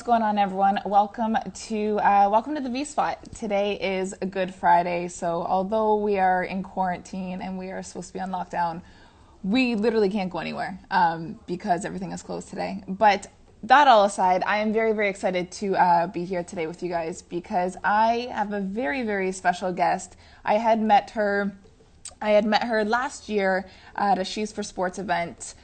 going on, everyone? Welcome to the V Spot. Today is a Good Friday, so although we are in quarantine and we are supposed to be on lockdown, we literally can't go anywhere because everything is closed today. But that all aside, I am very, very excited to be here today with you guys because I have a very, very special guest. I had met her last year at a She's for Sports event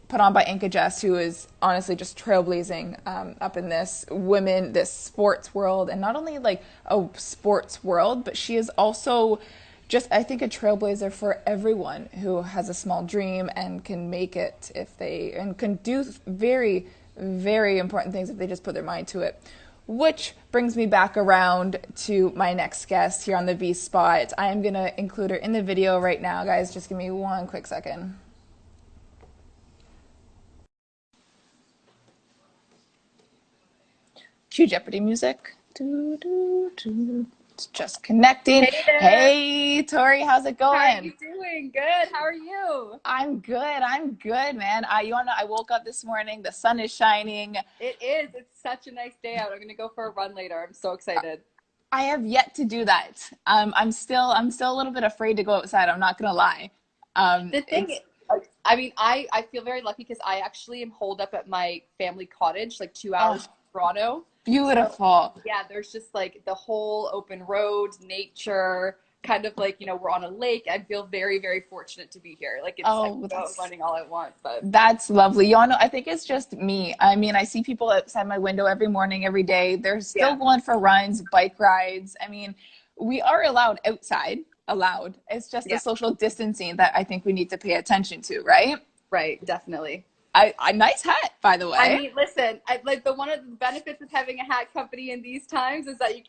put on by Inca Jess, who is honestly just trailblazing up in this sports world, and not only like a sports world, but she is also just, I think, a trailblazer for everyone who has a small dream and can make it and can do very, very important things if they just put their mind to it. Which brings me back around to my next guest here on the V Spot. I am going to include her in the video right now, guys. Just give me one quick second. Cue Jeopardy music. Doo, doo, doo. It's just connecting. Hey there. Hey, Tori, how's it going? How are you doing? Good. How are you? I'm good, man. You wanna know, I woke up this morning, the sun is shining. It is. It's such a nice day out. I'm gonna go for a run later. I'm so excited. I have yet to do that. I'm still a little bit afraid to go outside. I'm not gonna lie. The thing, I feel very lucky because I actually am holed up at my family cottage, like 2 hours from Toronto. Beautiful. So, yeah, there's just like the whole open road, nature, kind of like, we're on a lake. I feel very, very fortunate to be here. Like I can go out running all I want, but That's lovely. Y'all know, I think it's just me. I mean, I see people outside my window every morning, every day. They're still going for runs, bike rides. I mean, we are allowed outside, allowed. It's just the social distancing that I think we need to pay attention to, right? Right, definitely. A nice hat, by the way. I mean, listen, one of the benefits of having a hat company in these times is that you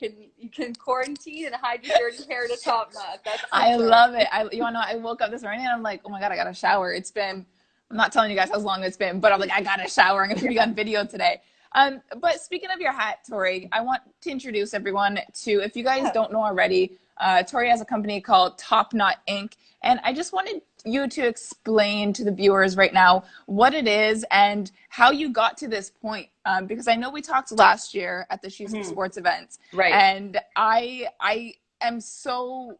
can quarantine and hide your dirty hair to top notch. I love it. You wanna know, I woke up this morning and I'm like, oh my God, I got a shower. I'm not telling you guys how long it's been, but I'm like, I got a shower. I'm gonna be on video today. But speaking of your hat, Tori, I want to introduce everyone to, if you guys don't know already, Tori has a company called Top Knot Inc. And I just wanted you to explain to the viewers right now what it is and how you got to this point. Because I know we talked last year at the She's for Sports event. Right. And I am so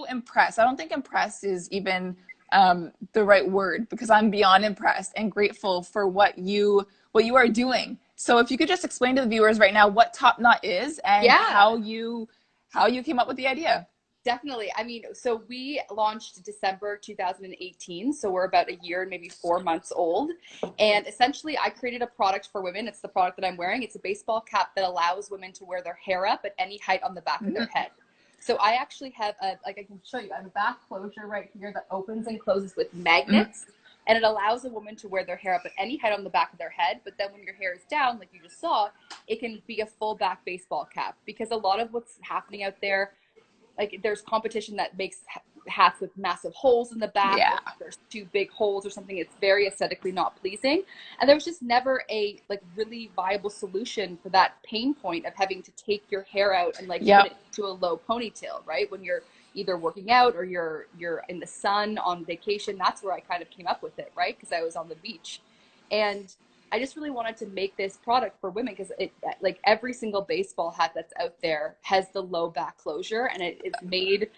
impressed. I don't think impressed is even the right word, because I'm beyond impressed and grateful for what you are doing. So if you could just explain to the viewers right now what Top Knot is and how you came up with the idea. Definitely. I mean, so we launched December 2018, so we're about a year and maybe 4 months old. And essentially, I created a product for women. It's the product that I'm wearing. It's a baseball cap that allows women to wear their hair up at any height on the back of their head. So I actually have I can show you, I have a back closure right here that opens and closes with magnets. And it allows a woman to wear their hair up at any height on the back of their head. But then when your hair is down, like you just saw, it can be a full back baseball cap. Because a lot of what's happening out there, like there's competition that makes hats with massive holes in the back. Yeah. There's two big holes or something. It's very aesthetically not pleasing. And there was just never a really viable solution for that pain point of having to take your hair out and put it to a low ponytail, right? When you're either working out or you're in the sun on vacation. That's where I kind of came up with it, right? Because I was on the beach. And I just really wanted to make this product for women because like every single baseball hat that's out there has the low back closure, and it's made,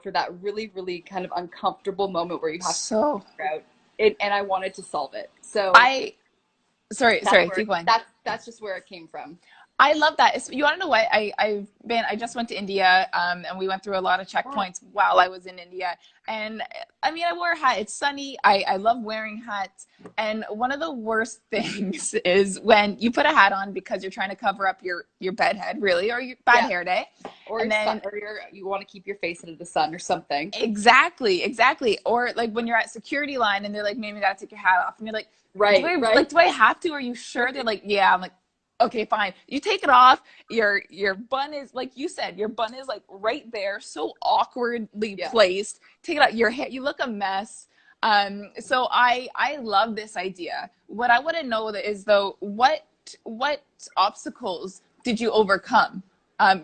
for that really, really kind of uncomfortable moment where you have to figure out it, and I wanted to solve it. So sorry, keep going. That's just where it came from. I love that. You want to know what? I just went to India, and we went through a lot of checkpoints while I was in India. And I mean, I wore a hat. It's sunny. I love wearing hats. And one of the worst things is when you put a hat on because you're trying to cover up your bed head, really, or your bad hair day. Or you want to keep your face into the sun or something. Exactly. Or like when you're at security line and they're like, maybe you got to take your hat off. And you're like, right. Like, do I have to? Are you sure? They're like, yeah. I'm like, okay, fine. You take it off. Your bun is, like you said, your bun is like right there, so awkwardly placed. Take it out. Your hair, you look a mess. So I love this idea. What I want to know is though, what obstacles did you overcome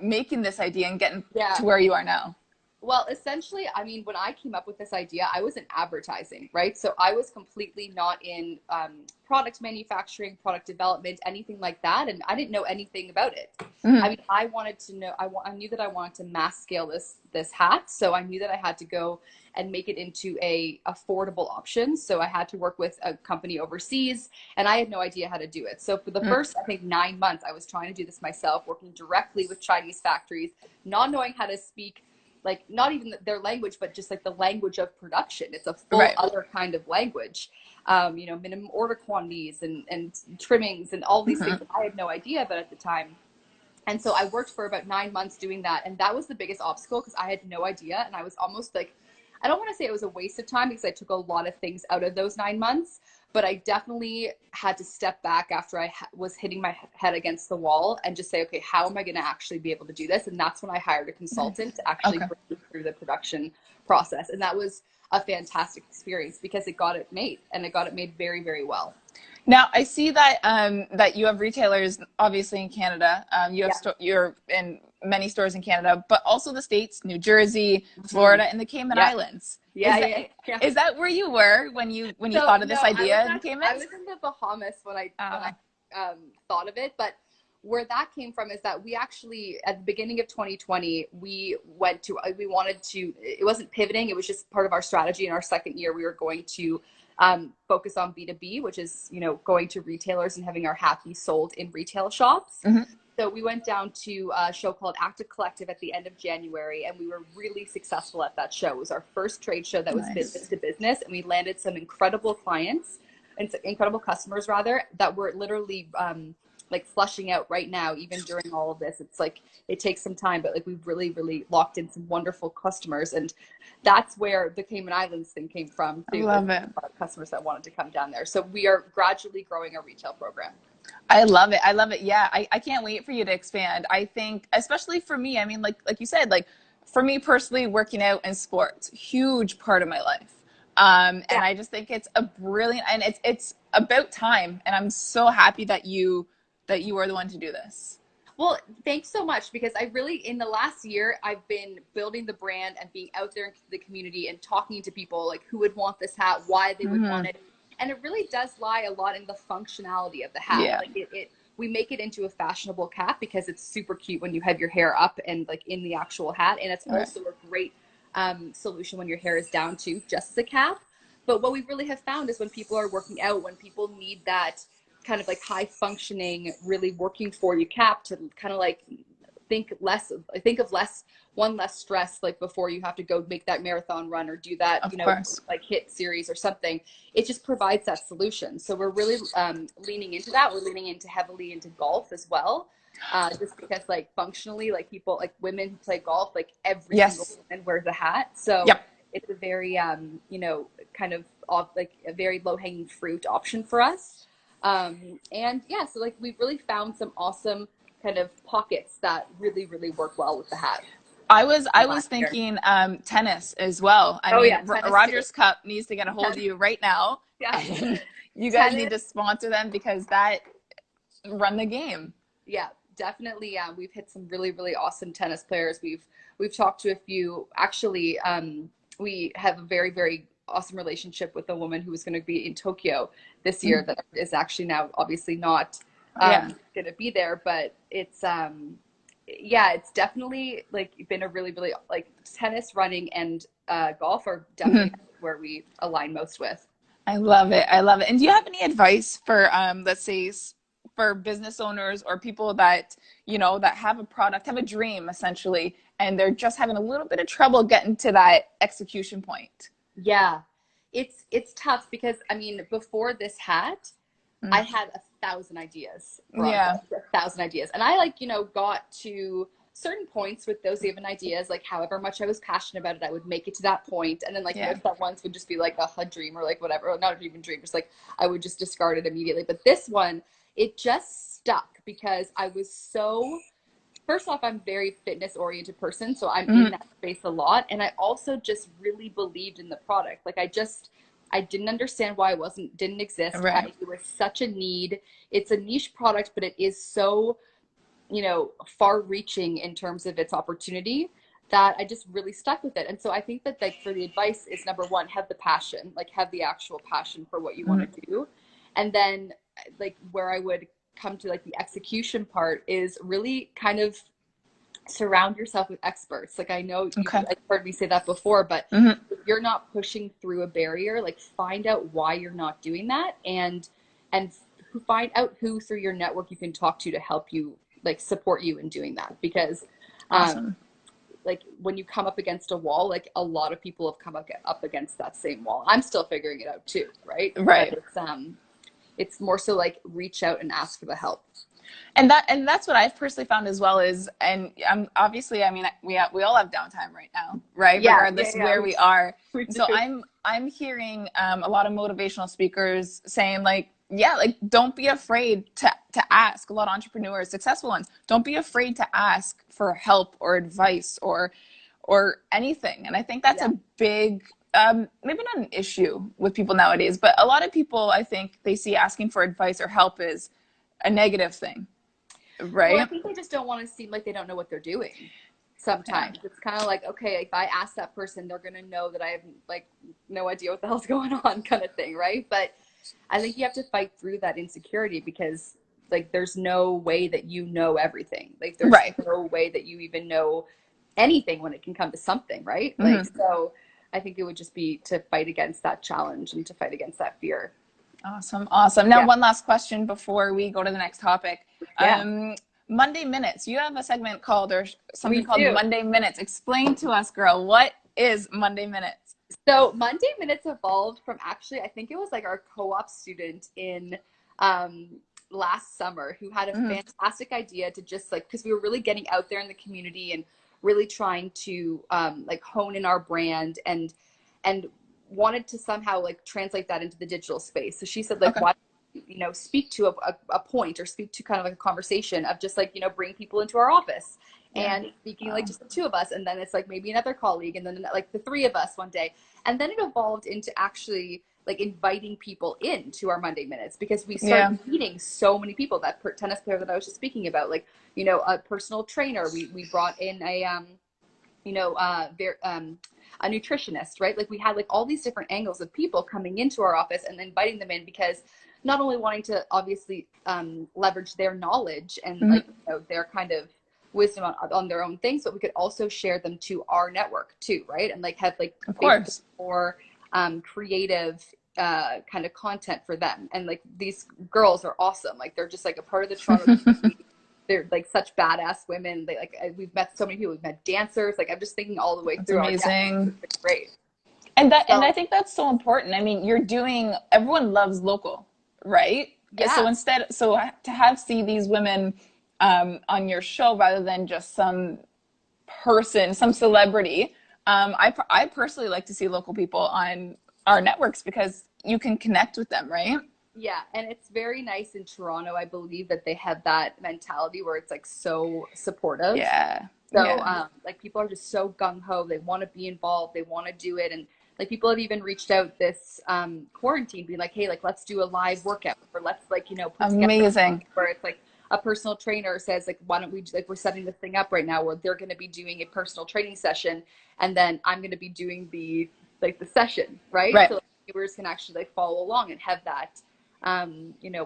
making this idea and getting to where you are now? Well, essentially, I mean, when I came up with this idea, I was in advertising, right? So I was completely not in product manufacturing, product development, anything like that, and I didn't know anything about it. I Mhm. mean, I wanted to know. I knew that I wanted to mass scale this hat, so I knew that I had to go and make it into a affordable option. So I had to work with a company overseas, and I had no idea how to do it. So for the Mhm. first, I think, 9 months, I was trying to do this myself, working directly with Chinese factories, not knowing how to speak like not even their language, but just like the language of production. It's a full Right. other kind of language. Minimum order quantities and trimmings and all these things Mhm. that I had no idea about at the time. And so I worked for about 9 months doing that. And that was the biggest obstacle because I had no idea. And I was almost like, I don't want to say it was a waste of time because I took a lot of things out of those 9 months, but I definitely had to step back after I was hitting my head against the wall and just say, okay, how am I going to actually be able to do this? And that's when I hired a consultant to actually Okay. bring me through the production process. And that was a fantastic experience because it got it made and it got it made very, very well. Now I see that that you have retailers, obviously in Canada. You have Yeah. you're in many stores in Canada, but also the states, New Jersey, Mm-hmm. Florida, and the Cayman Yeah. Islands. Yeah. Yeah. Yeah. Is that where you were when you So thought of no, this idea in the Cayman? I was in the Bahamas when Uh, I thought of it, but where that came from is that we actually at the beginning of 2020 we wanted to, it wasn't pivoting, it was just part of our strategy. In our second year we were going to focus on B2B, which is going to retailers and having our hat be sold in retail shops. mhm. So we went down to a show called Active Collective at the end of January, and we were really successful at that show. It was our first trade show that was business Nice. to business, and we landed some incredible clients and incredible customers rather that were literally like flushing out right now, even during all of this. It's like it takes some time, but like we've really, really locked in some wonderful customers, and that's where the Cayman Islands thing came from I too. Is love it. customers that wanted to come down there. So we are gradually growing our retail program. I love it. I love it. Yeah, I can't wait for you to expand. I think, especially for me, I mean, like you said, like for me personally, working out and sports, huge part of my life. Yeah. And I just think it's a brilliant, and it's about time. And I'm so happy that you are the one to do this. Well, thanks so much because I really, in the last year, I've been building the brand and being out there in the community and talking to people like who would want this hat, why they would want Hmm. it. And it really does lie a lot in the functionality of the hat. Yeah, Like we make it into a fashionable cap because it's super cute when you have your hair up and like in the actual hat. And it's right. also a great solution when your hair is down too, just as a cap. But what we really have found is when people are working out, when people need that kind of like high functioning, really working for you cap to kind of like think of less one less stress like before you have to go make that marathon run or do that, Of course. like hit series or something. It just provides that solution. So we're really leaning into that. We're leaning into heavily into golf as well. Just because like functionally, like people like women who play golf, like every single Yes. woman wears a hat. So Yep. it's a very kind of like a very low hanging fruit option for us. And yeah, so like we've really found some awesome kind of pockets that really, really work well with the hat in I the was last year. thinking tennis as well. I Oh mean, yeah, tennis too. Rogers Cup needs to get a hold of Ten- you right now, yeah, and you guys need tennis. to sponsor them because that run the game. Yeah, definitely. We've hit some really, really awesome tennis players. We've talked to a few. Actually, we have a very, very awesome relationship with a woman who was going to be in Tokyo this year Mhm. that is actually now obviously not Yeah. going to be there, but it's yeah, it's definitely like been a really, really like tennis, running, and golf are definitely Mhm. where we align most with. I love it. I love it. And do you have any advice for, let's say, for business owners or people that, that have a product, have a dream essentially, and they're just having a little bit of trouble getting to that execution point? Yeah, it's tough because I mean, before this hat, I Mm. had 1,000 ideas for on Yeah. product, 1,000 ideas, and I like got to certain points with those even ideas, like however much I was passionate about it, I would make it to that point, and then like Yeah. most that ones would just be like a dream or like whatever, or not even dream, just like I would just discard it immediately. But this one, it just stuck because I was so first off, I'm a very fitness oriented person, so I'm in Mhm. that space a lot. And I also just really believed in the product. Like I didn't understand why it didn't exist. Right. It was such a need. It's a niche product, but it is so, far reaching in terms of its opportunity that I just really stuck with it. And so I think that like for the advice is number one, have the passion, like have the actual passion for what you want to do. And then like where I would come to like the execution part is really kind of surround yourself with experts. Like I know you've Okay. like, heard me say that before, but Mm-hmm. if you're not pushing through a barrier, like find out why you're not doing that, and find out who through your network you can talk to help you, like support you in doing that. Because um, Awesome. like when you come up against a wall, like a lot of people have come up against that same wall. I'm still figuring it out too, right? But Right. it's more so like reach out and ask for the help. And that's what I've personally found as well is, and obviously, I mean, we all have downtime right now, right? Yeah, yeah, Regardless yeah. where we are. We So do. I'm hearing a lot of motivational speakers saying like, yeah, like don't be afraid to ask. A lot of entrepreneurs, successful ones, don't be afraid to ask for help or advice or anything. And I think that's Yeah. a big maybe not an issue with people nowadays, but a lot of people, I think they see asking for advice or help as a negative thing, Well, I right? think they just don't want to seem like they don't know what they're doing. Yeah. Sometimes it's kind of like, okay, if I ask that person, they're gonna know that I have like no idea what the hell's going on, kind of thing, right? But I think you have to fight through that insecurity because like there's no way that you know everything. Like there's Right. no way that you even know anything when it can come to something, right? Like Mm-hmm. so I think it would just be to fight against that challenge and to fight against that fear. Awesome. Awesome. Now, Yeah. one last question before we go to the next topic. Yeah. Um, Monday Minutes. You have a segment called, or something We called do. Monday Minutes. Explain to us, girl, what is Monday Minutes? So Monday Minutes evolved from actually, I think it was like our co-op student in um, last summer who had a Mm-hmm. fantastic idea to just like, because we were really getting out there in the community and really trying to like hone in our brand and wanted to somehow like translate that into the digital space. So she said like, Okay. why speak to a point or speak to kind of like a conversation of just like bring people into our office Yeah. and speaking like Wow. just the two of us, and then it's like maybe another colleague, and then like the three of us one day, and then it evolved into actually like inviting people into our Monday Minutes because we Yeah. started meeting so many people. That tennis player that I was just speaking about, like a personal trainer, we brought in you know, a nutritionist, right? Like we had like all these different angles of people coming into our office and inviting them in because not only wanting to obviously leverage their knowledge and Mm-hmm. like their kind of wisdom on their own things, but we could also share them to our network too, right? And like have like Of basically course. more creative kind of content for them. And like these girls are awesome. Like they're just like a part of the Toronto community. They're like such badass women. They like we've met so many people. We've met dancers. Like I'm just thinking all the way That's through our guests. amazing. It's great. And I So think that's so important. I mean, you're doing, everyone loves local, right? So yeah, to have see these women on your show rather than just some person, some celebrity. I personally like to see local people on our networks because you can connect with them, right? yeah, and it's very nice in Toronto. I believe that they have that mentality where it's like so supportive. Yeah, So yeah. like people are just so gung ho. They want to be involved. They want to do it. And like people have even reached out this quarantine, being like, hey, like let's do a live workout, or let's like put together Amazing. where it's like a personal trainer says like, why don't we like we're setting this thing up right now where they're going to be doing a personal training session, and then I'm going to be doing the session, right? Right. So like, viewers can actually like follow along and have that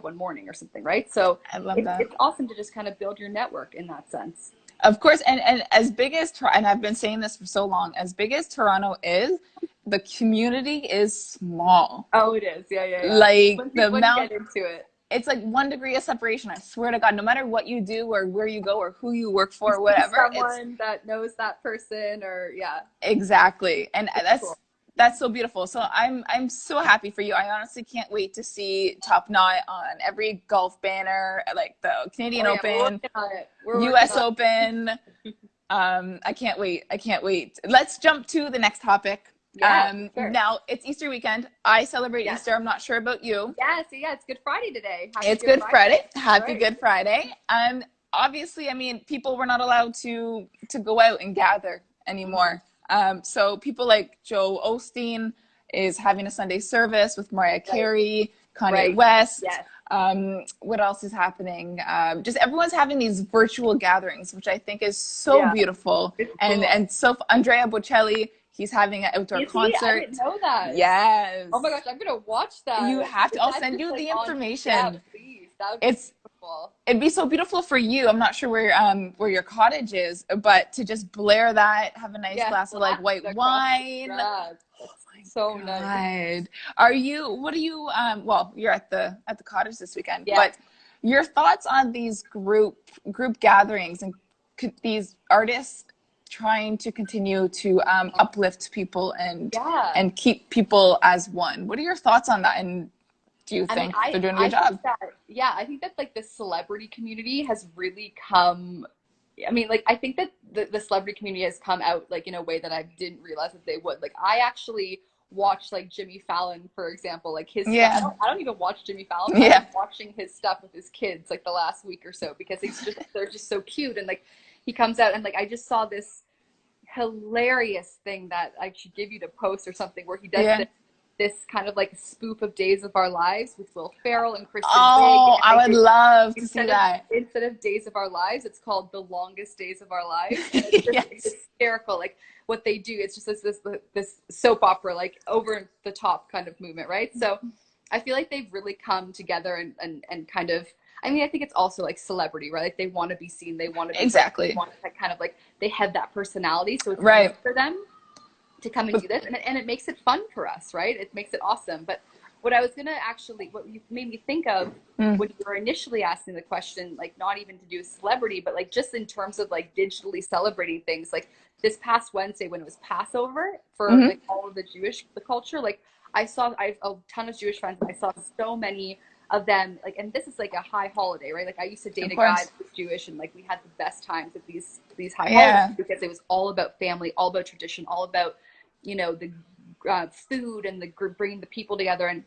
one morning or something, right? So I love that. it's awesome to just kind of build your network in that sense. Of course, and as big as and I've been saying this for so long, as big as Toronto is, the community is small. Oh, it is. Yeah, yeah, yeah. Like the When you amount, get into it, it's like 1 degree of separation. I swear to God, no matter what you do or where you go or who you work you for, or see whatever, it's someone that knows that person, or yeah, exactly. And it's cool. that's so beautiful. So I'm so happy for you. I honestly can't wait to see Top Knot on every golf banner, like the Canadian Oh yeah, we're Open, working on it. We're working US on Open. I can't wait. I can't wait. Let's jump to the next topic. it. Yeah, for sure. Now it's Easter weekend. I celebrate Yes. Easter. I'm not sure about you. Yeah, so yeah, it's Good Friday today. Happy It's Good Good Friday. Friday. Happy Right. Good Friday. Obviously, I mean, people were not allowed to go out and gather anymore. So people like Joe Osteen is having a Sunday service with Mariah Right. Carey, Kanye Right. West. Yes. What else is happening? Just everyone's having these virtual gatherings, which I think is so Yeah, beautiful. it's And cool. so Andrea Bocelli, he's having an outdoor Is he? I didn't concert. know that. Oh my Yes, gosh, I'm gonna watch you that. have to. Is I'll that send just you like the on? Yeah, information. please. That would be It's beautiful. It'd be so beautiful for you. I'm not sure where your cottage is, but to just blare that, have a nice Yeah, glass of like blast white across the wine. grass. That's so nice. God. What are you well, you're at the cottage this weekend, Yeah. but your thoughts on these group gatherings and these artists trying to continue to uplift people Yeah. and keep people as one. What are your thoughts on that? And do you I mean, think they're doing a I good think job? that yeah, I think that like the celebrity community has really come. I mean, like I think that the celebrity community has come out like in a way that I didn't realize that they would. Like I actually watched like Jimmy Fallon, for example, like his stuff. Yeah. I don't even watch Jimmy Fallon, but I've Yeah. been watching his stuff with his kids like the last week or so because they're just so cute and like he comes out and like I just saw this hilarious thing that I should give you to post or something where he does Yeah. this kind of like spoof of Days of Our Lives with Will Ferrell and Kristen Wiig, Oh, and I like would love to see instead of that. Days of Our Lives, it's called The Longest Days of Our Lives, and it's just Yes. hysterical. Like what they do, it's just this soap opera, like over the top kind of movement, right? So I feel like they've really come together and kind of. I mean, I think it's also like celebrity, right? Like they want to be seen, they want to be heard, they Exactly. want to kind of like they have that personality, so it's easy Right. for them to come and do this, and it makes it fun for us, right? It makes it awesome. But what I was gonna actually, what you made me think of Mm. when you were initially asking the question, like not even to do with celebrity, but like just in terms of like digitally celebrating things, like this past Wednesday when it was Passover for Hmm. like all of the culture, like I have a ton of Jewish friends, and I saw so many of them like, and this is like a high holiday, right? Like I used to date Of a guy course. that was Jewish, and like we had the best times at these high holidays Yeah. because it was all about family, all about tradition, all about the food and the bringing the people together. And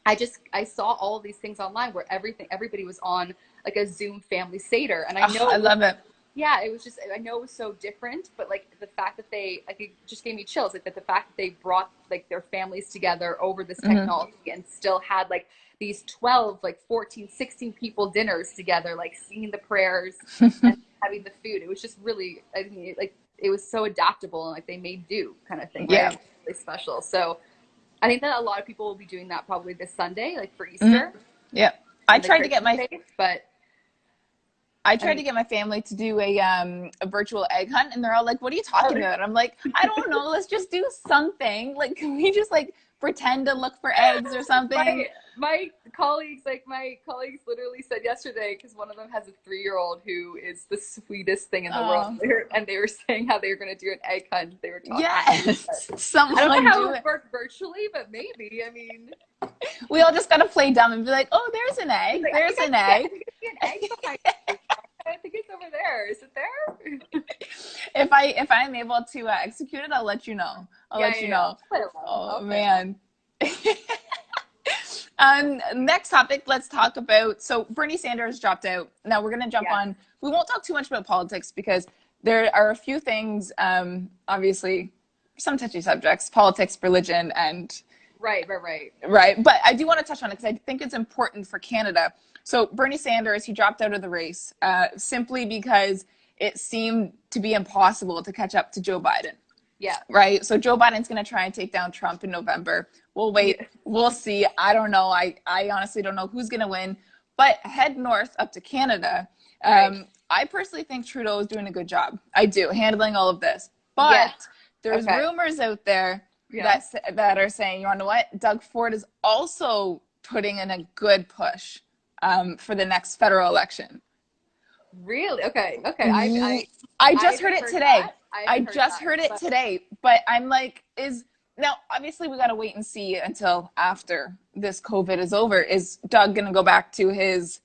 I saw all of these things online where everybody was on like a Zoom family Seder, and I Oh, know I it was love it. yeah, it was just I know it was so different, but like the fact that they like it just gave me chills. Like that the fact that they brought like their families together over this Hmm. technology and still had like these 12, like 14, 16 people dinners together, like singing the prayers and having the food. It was just really I mean like it was so adaptable and like they made do kind of thing, right? Yeah. It was really special. So I think that a lot of people will be doing that probably this Sunday, like for Hmm. Easter Yeah. I in the tried to get Christian my faith. But I I tried mean, to get my family to do a virtual egg hunt, and they're all like, "What are you oh, talking about?" I'm like, "I don't know. Let's just do something. Like, can we just like pretend to look for eggs or something?" my my colleagues literally said yesterday because one of them has a 3-year-old who is the sweetest thing in the world, Oh, and they were saying how they were going to do an egg hunt. They were talking about it, but yes. I don't know Someone how it do would it. work virtually, but maybe. I mean, We all just gotta play dumb and be like, "Oh, there's an it's egg. like There's an I egg." think I see an egg behind you. I think it's over there. Is it there? If I'm able to execute it, I'll let you know. I'll Yeah, let yeah, you yeah. know. I'll play along. Oh I'll play along. man. Next topic, let's talk about. So Bernie Sanders dropped out. Now we're going to jump Yes. on. We won't talk too much about politics because there are a few things, obviously, some touchy subjects, politics, religion, and Right, right, right. right. But I do want to touch on it because I think it's important for Canada. So Bernie Sanders, he dropped out of the race simply because it seemed to be impossible to catch up to Joe Biden, Yeah. right? So Joe Biden's going to try and take down Trump in November. We'll wait. Yeah. We'll see. I don't know. I honestly don't know who's going to win. But head north up to Canada. Right. I personally think Trudeau is doing a good job. I do, handling all of this. Yeah. But there's Okay. rumors out there Yeah. that are saying, you want to know what? Doug Ford is also putting in a good push for the next federal election. Really? Okay. Okay. I I just heard haven't it heard that. today. I I haven't heard just that. heard it But today, but I'm like, is now obviously we got to wait and see until after this COVID is over. Is Doug going to go back to his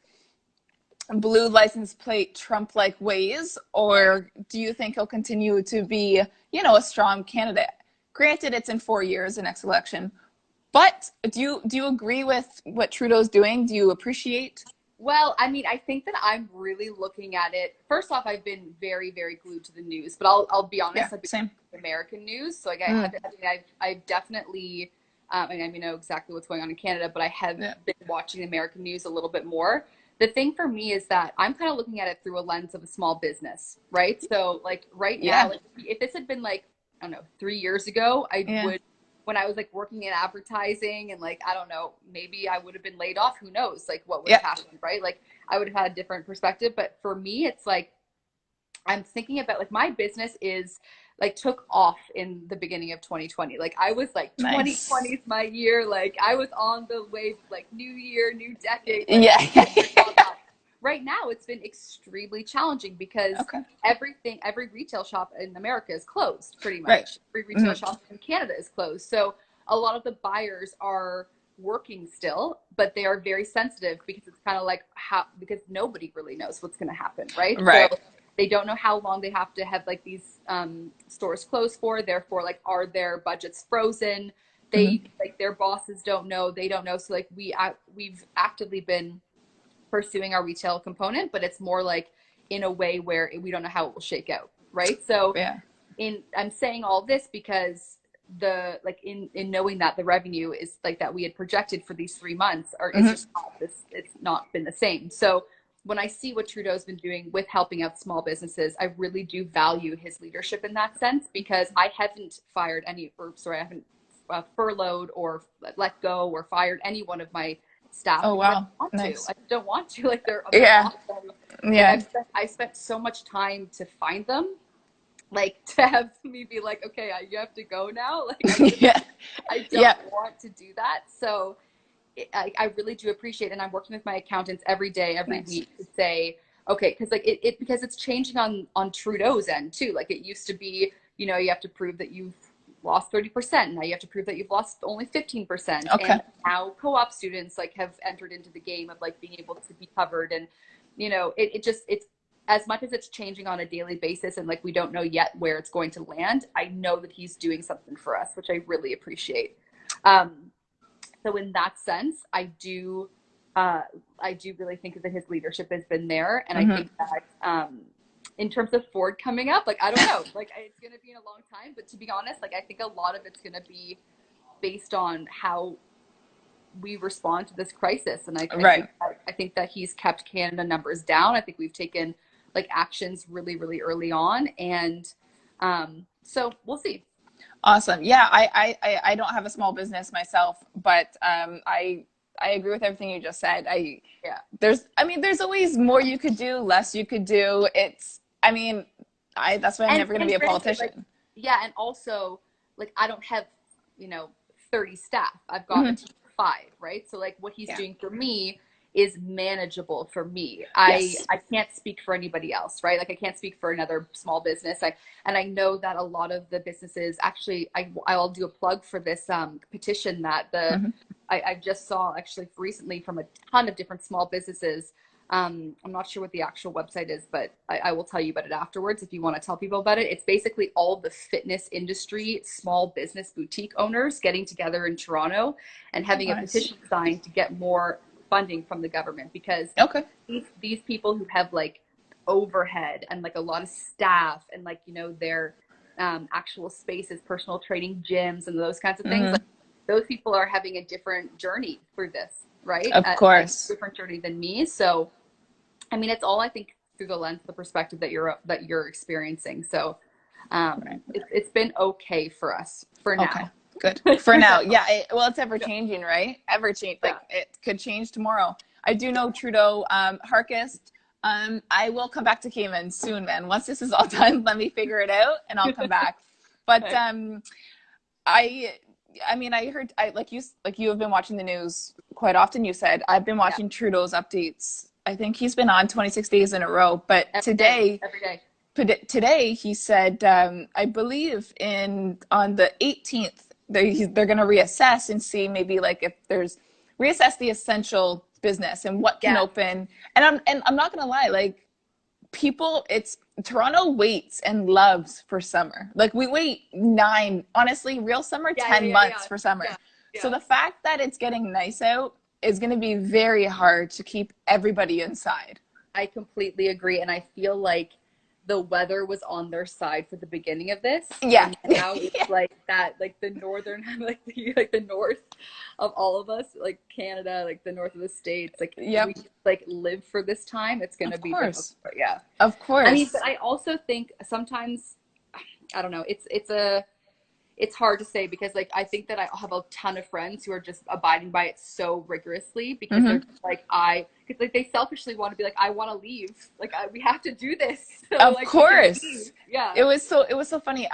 blue license plate Trump like ways, right. or do you think he'll continue to be, a strong candidate? Granted, it's in 4 years, the next election, but do you agree with what Trudeau's doing? Do you appreciate? Well, I mean, I think that I'm really looking at it. First off, I've been very, very glued to the news, but I'll be Yeah, honest, I've been same. American news. So like I Mm, have I mean, I've definitely And I know exactly what's going on in Canada, but I have Yeah. been watching American news a little bit more. The thing for me is that I'm kind of looking at it through a lens of a small business, right? So like right now, Yeah. like if this had been like, I don't know, 3 years ago, I Yeah. would, when I was like working in advertising and like, I don't know, maybe I would have been laid off. Who knows? Like what would have Yeah. happened, right? Like I would have had a different perspective. But for me, it's like, I'm thinking about like my business is like took off in the beginning of 2020. Like I was like Nice. 2020 is my year. Like I was on the wave, like new year, new decade. Like I Yeah. was like on that. Right now, it's been extremely challenging because Okay. every retail shop in America is closed pretty Right. much. Every retail Hmm. shop in Canada is closed. So a lot of the buyers are working still, but they are very sensitive because it's kind of like how, because nobody really knows what's going to happen, right? So Right. they don't know how long they have to have like these stores closed for. Therefore, like, are their budgets frozen? They Hmm. like their bosses don't know. They don't know. So like we've actively been pursuing our retail component, but it's more like in a way where we don't know how it will shake out, right? So Yeah. in I'm saying all this because the like in knowing that the revenue is like that we had projected for these 3 months or it's Hmm. just not this, it's not been the same. So when I see what Trudeau's been doing with helping out small businesses, I really do value his leadership in that sense because I haven't fired any, or sorry, I haven't furloughed or let go or fired any one of my staff Oh, because I wow. don't want to. Nice. I don't want to. Like they're Yeah. awesome. Like Yeah. I spent so much time to find them, like to have me be like, okay, you have to go now. Like Yeah. I Yeah. don't want to do that. So I really do appreciate, and I'm working with my accouantants every day, every Nice. week to say, okay, because like because it's changing on Trudeau's end too. Like it used to be, you have to prove that you've lost 30%. Now you have to prove that you've lost only 15%. Okay. And now co-op students like have entered into the game of like being able to be covered. And it just it's as much as it's changing on a daily basis and like we don't know yet where it's going to land, I know that he's doing something for us, which I really appreciate. Um, so in that sense, uh, I do really think that his leadership has been there, and I Hmm. think that in terms of Ford coming up, like I don't know, like it's going to be in a long time, but to be honest, like I think a lot of it's going to be based on how we respond to this crisis, and Right. I think that he's kept Canada numbers down. I think we've taken like actions really really early on, and so we'll see. Awesome. Yeah, I don't have a small business myself, but I agree with everything you just said. Yeah. I mean, there's always more you could do, less you could do. I mean, that's why I'm never going to be And a granted, like, politician. yeah, and also like I don't have, you know, 30 staff. I've got a Hmm. team of five, right? So like what he's Yeah. doing for me is manageable for me. Yes. I can't speak for anybody else, right? Like I can't speak for another small business. And I know that a lot of the businesses actually I'll do a plug for this petition that Hmm. I just saw actually recently from a ton of different small businesses. I'm not sure what the actual website is, but I will tell you about it afterwards if you want to tell people about it. It's basically all the fitness industry, small business boutique owners getting together in Toronto and having a Nice. petition signed to get more funding from the government because Okay. these people who have like overhead and like a lot of staff and like, their actual spaces, personal training gyms and those kinds of things, like Hmm. those people are having a different journey through this, right? Of Like course. different journey than me. So I mean, it's all I think through the lens, the perspective that you're experiencing. So Right. it's been okay for us for Okay. now. Good. For For now. now. Yeah. Well, it's ever Yeah. changing, right? Ever change. Yeah. Like it could change tomorrow. I do know Trudeau, Harkest. I will come back to Cayman soon, man. Once this is all done, let me figure it out and I'll come back. But Okay. I I mean, I like you have been watching the news quite often, you said. I've been Yeah. watching Trudeau's updates. I think he's been on 26 days in a row, but Every day. Every day. today he said I believe in on the 18th they're going to reassess and see maybe like if there's reassess the essential business and what can Yeah. open. And I'm not going to lie, like people, it's Toronto waits and loves for summer. Like we wait honestly, real summer, Yeah. Yeah. 10 Yeah. months Yeah. for summer. Yeah. So Yeah. the fact that it's getting nice out is going to be very hard to keep everybody inside. I completely agree. And I feel like the weather was on their side for the beginning of this, Yeah. and now it's like that, like the northern, like the north of all of us, like Canada, like the north of the states, like Yep. we like live for this time. It's gonna Of be difficult. course. Yeah. Of I mean, but course. I also think sometimes, I don't know, it's hard to say because like I think that I have a ton of friends who are just abiding by it so rigorously because they're Hmm. just like because like they selfishly want to be like I want to leave, like we have to do this so Of like we can leave. course. Yeah. It was so funny.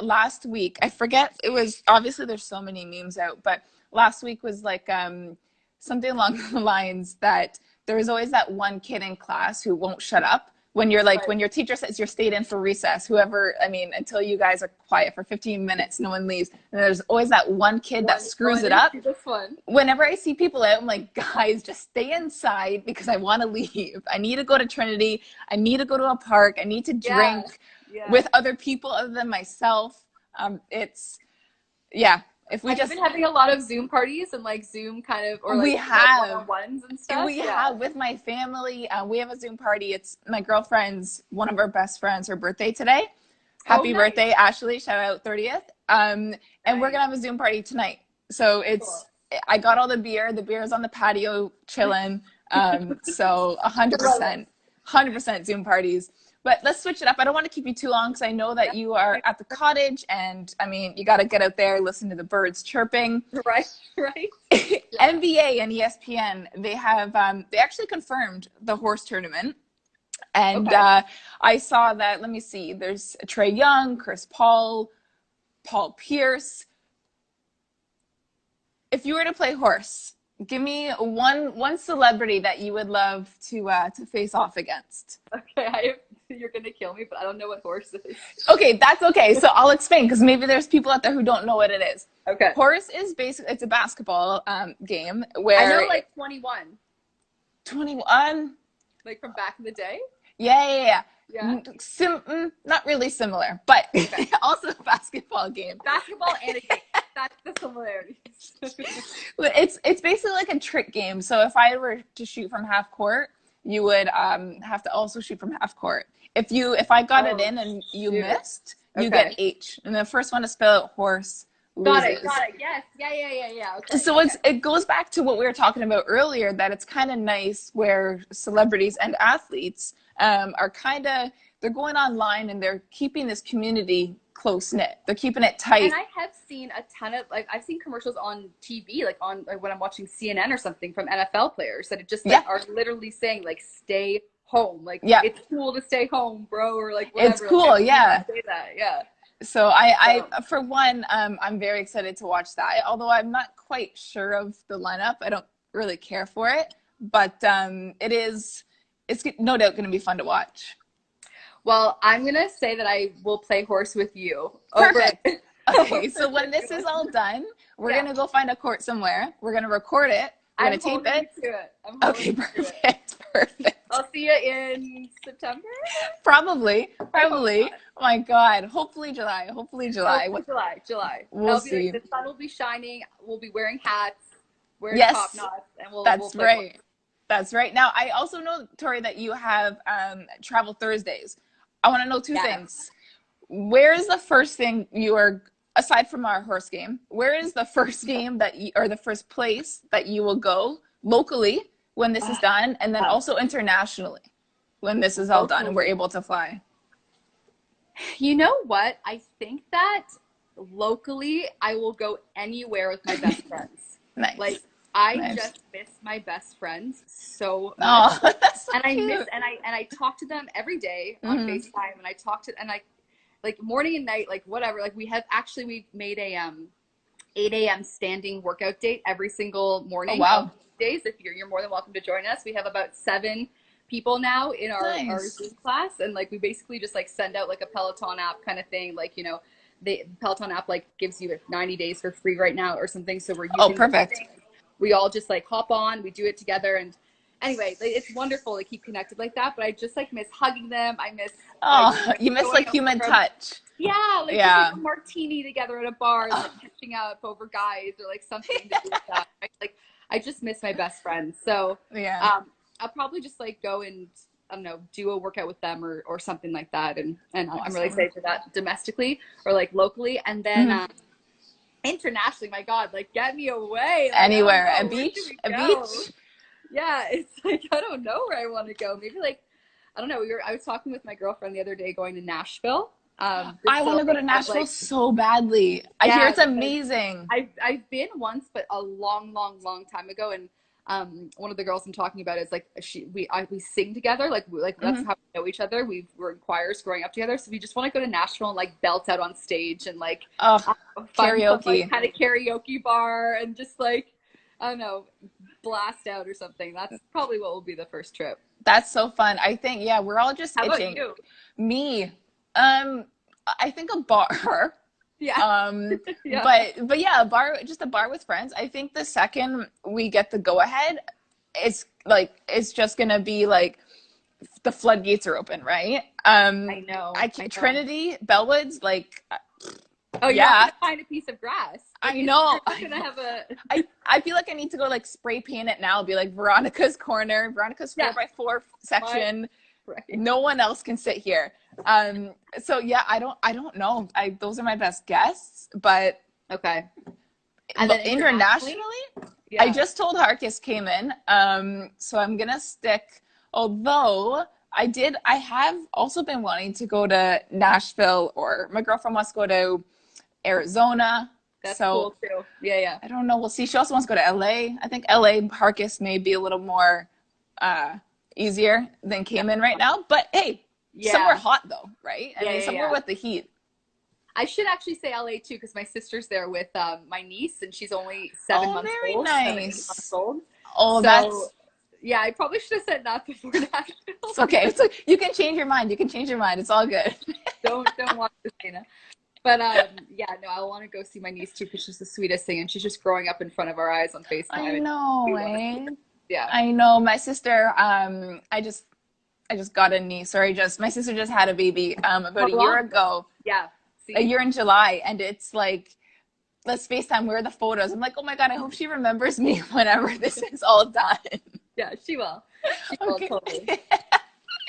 Last week, I forget, it was obviously there's so many memes out, but last week was like something along the lines that there is always that one kid in class who won't shut up when you're like Right. when your teacher says you're stayed in for recess, whoever, I mean, until you guys are quiet for 15 minutes, no one leaves. And there's always that one kid that screws One it up. issue, this one. Whenever I see people out, I'm like, guys, just stay inside because I want to leave. I need to go to Trinity. I need to go to a park. I need to Yeah. drink Yeah. with other people other than myself. It's, yeah, if we Have you just, been having a lot of Zoom parties and like Zoom kind of or we like have, one-on-ones and stuff? we Yeah. have with my family, we have a Zoom party. It's my girlfriend's, one of our best friends, her birthday today. Oh, Happy nice. birthday, Ashley. Shout out 30th. And we're Nice. going to have a Zoom party tonight. So Cool. I got all the beer. The beer is on the patio chilling. So I love it. 100% Zoom parties. But let's switch it up. I don't want to keep you too long because I know that you are Yeah. at the cottage, and I mean, you got to get out there, listen to the birds chirping. Right. Right. Yeah. NBA and ESPN, they actually confirmed the horse tournament. And Okay. I saw that, let me see, there's Trey Young, Chris Paul, Paul Pierce. If you were to play horse, give me one celebrity that you would love to face off against. Okay, you're gonna kill me, but I don't know what horse is. Okay, that's okay. So I'll explain because maybe there's people out there who don't know what it is. Okay. Horse is basically, it's a basketball game I know where like 21, 21. like from back in the day. Yeah. Yeah. Not really similar, but Okay. also a basketball game. Basketball and a game. That's the similarities. It's basically like a trick game. So if I were to shoot from half court, you would have to also shoot from half court. If I got it Oh, in and you shoot. missed, you get Okay. H. And the first one to spell out horse Got loses. it. Got it. Yes. Yeah. Yeah. Yeah. Yeah. Okay. So Okay. it goes back to what we were talking about earlier, that it's kind of nice where celebrities and athletes are they're going online and they're keeping this community close knit. They're keeping it tight. And I have seen a ton of like I've seen commercials on TV, like on like when I'm watching CNN or something from NFL players that it just like Yeah. are literally saying like stay home, like Yeah. it's cool to stay home, bro, or like It's whatever. Like cool, I've seen them yeah. say that, yeah. So I So for one, I'm very excited to watch that. Although I'm not quite sure of the lineup, I don't really care for it, but it's no doubt going to be fun to watch. well, I'm gonna say that I will play horse with you over Perfect. it. Okay, so when this is all done, we're Yeah, gonna go find a court somewhere. We're gonna record it. We're gonna I'm tape holding it. you to it. I'm Okay, holding you to it. perfect, perfect. I'll see you in September. Probably, I hope probably. not. Oh my God, hopefully July. Hopefully July. Hopefully July, July. We'll That'll be like see. the sun will be shining. We'll be wearing hats, wearing top Yes, knots, and we'll that's play horse. right. That's right. Now, I also know, Tori, that you have travel Thursdays. I want to know two Yes. things. Where is the first thing you are, aside from our horse game, where is the first game or the first place that you will go locally when this is done, and then Uh, also internationally when this is all done and we're locally. able to fly? You know what? I think that locally, I will go anywhere with my best friends. Like Nice. I Nice. just miss my best friends so much. Oh, that's so And I miss cute. and I talk to them every day on Hmm. FaceTime and I talk to and I like morning and night, like whatever. Like we made a 8 a.m. standing workout date every single Oh, morning of wow. days. If you're more than welcome to join us. We have about 7 people now in our Nice. Zoom class, and like we basically just like send out like a Peloton app kind of thing. Like the Peloton app like gives you 90 days for free right now or something. So we're Oh, using the perfect. thing. We all just like hop on, we do it together, and anyway, like, it's wonderful to keep connected like that. But I just like miss hugging them. I miss like Oh, you miss going like out human for a touch. yeah, like just Yeah. like a martini together at a bar and Oh, like catching up over guys or like something to do with that. Right? Like I just miss my best friends. So yeah. um I'll probably just like go and I don't know, do a workout with them or something like that. And I'm really Awesome. excited for that domestically or like locally. And then Mhm. internationally, my God, like get me away. Like I don't Anywhere, a know, where should beach, we a go? beach. Yeah, it's like I don't know where I want to go. Maybe like I don't know. I was talking with my girlfriend the other day going to Nashville. I Just to want to go like to have Nashville like so badly. I hear yeah, it's because amazing. I've been once, but a long time ago. And one of the girls I'm talking about is like we sing together. Like that's Hmm. how we know each other. We're in choirs growing up together. So we just want to go to Nashville and like belt out on stage and like Oh, find some like karaoke. kind of karaoke bar and just like I don't know, blast out or something. That's probably what will be the first trip. That's so fun. I think, yeah, we're all just How about itching. you? Me, um, I think a bar. Yeah, yeah, But yeah, a bar, just a bar with friends. I think the second we get the go ahead, it's just gonna be like the floodgates are open, right? I know. Trinity, Bellwoods, like, Oh, you're not yeah, gonna find a piece of grass. Like I it's know, you're not I gonna know. have a I feel like I need to go like spray paint it now, be like Veronica's corner, Veronica's four yeah, by four my section. right. No one else can sit here. So yeah, I don't know. Those are my best guests, but Okay. And then internationally? internationally, I Yeah. just told Harkis came in. So I'm gonna stick. Although I have also been wanting to go to Nashville, or my girlfriend wants to go to Arizona. That's So cool too. Yeah, yeah. I don't know. We'll see. She also wants to go to LA. I think LA Harkis may be a little more uh, easier than Yeah. Cayman right now. But hey, somewhere Yeah. hot though, right? I Yeah, mean, yeah, somewhere yeah. with the heat. I should actually say LA too, because my sister's there with my niece, and she's only seven Oh, months very old, 7, 8 months nice. old. Oh, So that's yeah, I probably should have said that before it's Nashville. okay. It's like, you can change your mind. You can change your mind. It's all good. Don't watch Christina. But yeah, no, I want to go see my niece too because she's the sweetest thing, and she's just growing up in front of our eyes on I FaceTime, and know, we want to see eh? her. Yeah. I know. My sister, I just got a niece. Sorry, just my sister just had a baby about How a year long ago? ago, Yeah. a See? year in July, and it's like, let's FaceTime. Where are the photos? I'm like, oh my God, I hope she remembers me whenever this is all done. Yeah, she will. She will Okay. totally.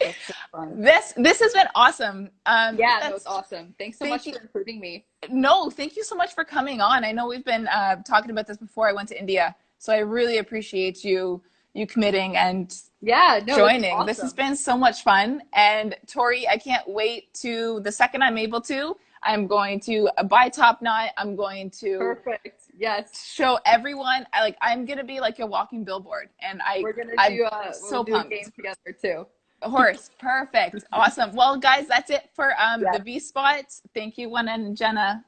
That's so fun. This has been awesome. Yeah, no, it's That's awesome. Thanks so Thank much you. for including me. No, thank you so much for coming on. I know we've been talking about this before I went to India, so I really appreciate you committing and Yeah, no, this is joining. This has awesome. been so much fun. And Tori, I can't wait to the second I'm able to. I'm going to buy Top Knot. I'm going to Perfect. Yes. show everyone. I'm gonna be like your walking billboard, and I'm We'll so do a game pumped. together too. Horse, perfect, awesome. Well, guys, that's it for Yeah. the V Spot. Thank you, Juan and Jenna,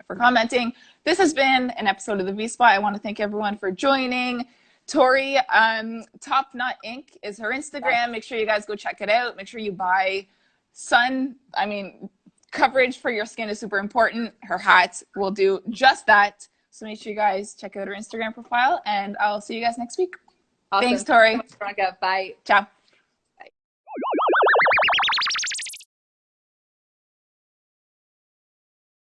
for commenting. This has been an episode of the V Spot. I want to thank everyone for joining. Tori, Top Knot Inc. is her Yes. Instagram. Make sure you guys go check it out. Make sure you buy sun. I mean, coverage for your skin is super important. Her hats will do just that. So make sure you guys check out her Instagram profile, and I'll see you guys next week. Awesome. Thanks, Thanks so Tori. much, Veronica. Bye. Ciao.